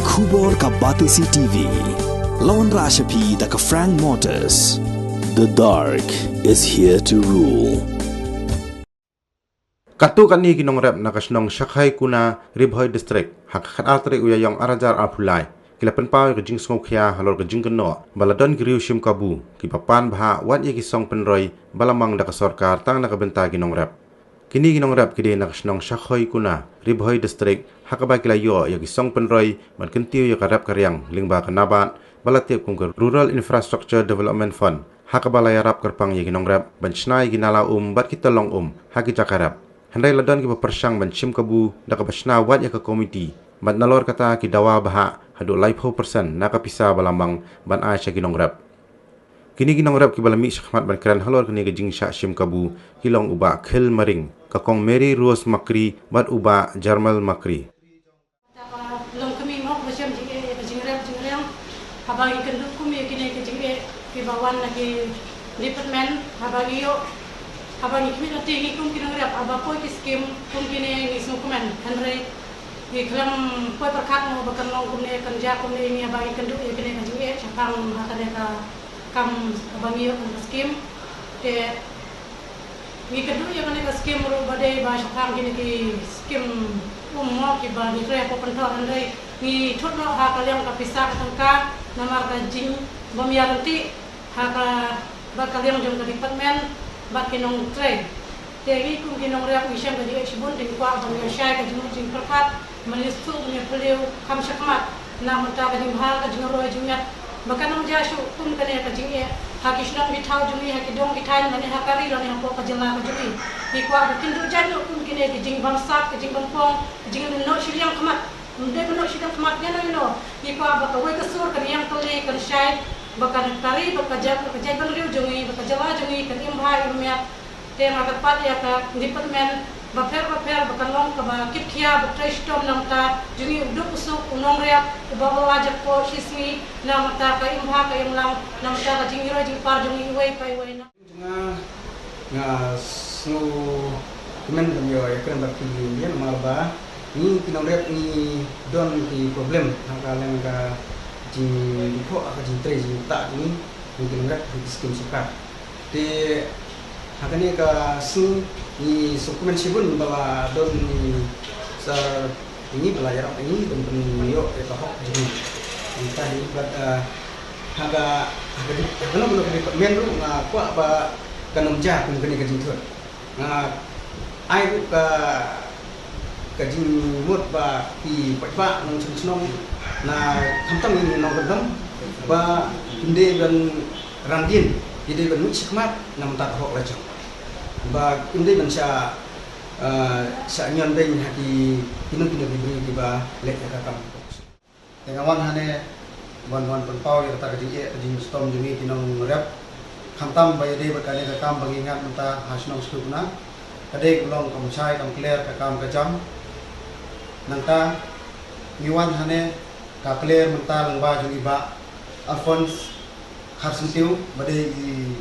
Khubor ka Batisi TV. Lawan Rashapi da ka Frank Motors. The dark is here to rule. Katu kan ni kinong rep nakasnong Shakhai kuna Ribhoi district hak khat artre uyayong arajar apulai kila penpau ke jing sngokya halor ke jing keno baladon griu shim kabu ki papan bha wat ye ki song penroi balamang da ka sarkar tang na ka benta kinong rep kini kinong rep kide nakasnong Shakhai kuna Ribhoi district hak ba kila yo ye ki song penroi man kentiu ye ka rep karyang lingba kanabat balatip kung rural infrastructure development fund hak ba la yarap kerpang ye kinong rep banchnai ginala bat kita long haki cakarap Handai ladon ki persang ban shim kabu da ka basna wat ya ka komiti ban nalor kata ki dawa baha hadu laipo persen na ka pisa balambang ban a sha ginong rap kini ginong rap ki balami shkhmat ban kran halor kini ke jing sha shim kabu kilong uba khil maring ka kong Mary Rose Makri bat uba Jarmal Makri long kami mo basam jing rap habagi kenduk kumi kini ke jing ki bawan lagi department habagi yo Abang ini nanti ini kum kena ngeriap, abang koi kiskim kum kini ngismu kumen, henry di kelam koi perkat mau bekerja kum ni kerja kum ni abang ini kenduk ya kini kaji cakang hakane ka kam abang ini kiskim, de ni kenduk ya kini kiskim ru badai bah cakang kini kiskim mau kiba di kerja ko pentor henry ni thut no hak kalian kapisah katangka namar kajing bamiar nanti hak bakalian jom ke department Bakinong tray. Jadi kung kinong reak wisam kadi eksibun din kwa bang yashay kadi jing perkat malistu punya beliau kam syakmat na mata kadi hal kadi ngoro jumyat bakanong jasu kung kani kadi hakisnong bitau jumi hakidong kitain mani hakari ron yang po kajela kadi di kwa bakindu janu kung kini kadi bangsak kadi bangpong kadi no silyang kamat munde no silyang kamat yan no di kwa bakawai kasur kadi yang tali kadi shay bakan tari bakajak bangriu jungi bakajala jungi kan imha imya tema tepat ya ka department baper bakan long ka bakit kia batreshtom namta jungi uduk usuk unong ria ubawa ajak po sismi namta ka imha ka imlang namta ka jingiro jing par jungi wei pai wei na nga snu kemen yo ekran bakti yan marba ni kinong rep ni don ki problem hakalang ka jing ko aka jing tre jing ta ni mungkin rak di skim suka de hakani ka su ni dokumen sibun bahwa don ni sa ini belajar apa ini don yo eta hok jing kita ni buat haga kalau belum di menru nga kwa ba kanum ja kun kini ka jing thut nga ai ku ka jing mut ba pi pa nong chung na kamtang ini nong kedam ba inde dan randin ide ban mik sikmat nam ta hok lajang ba inde ban sa nyon ben hati pinun diberi tiba lek ka kam tengawan hane wan penpau ya ta kadi di stom jumi tinong rep kamtam ba ide ba kane ka kam bangingat ta hasnong skupna kade kulong kam chai kam clear ka kam ka jam nangta niwan hane ka player mental lengba jung iba Alphonse Kharsentiu bade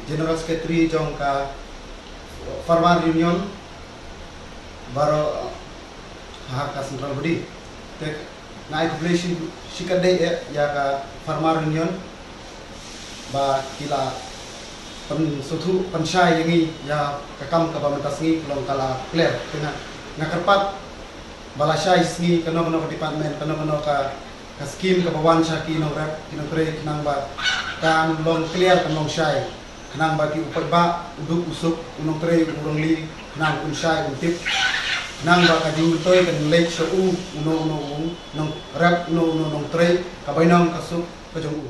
general secretary jong ka farmer union baro hak ka central body tek nai population sikade ya ka farmer union ba kila pen suthu panchai yangi ya ka kam ka bamantas ngi long kala player tengah ngakarpat balasai sngi kano department kano ka skim ka bawan sya ki nong rep kinong pre kinang ba kan long clear kan long shy kinang ba ki upat ba uduk usuk unong tre urong li kinang un shy un tip kinang ba ka ding toy kan lek so nong rep nong tre ka bainong kasuk ka jong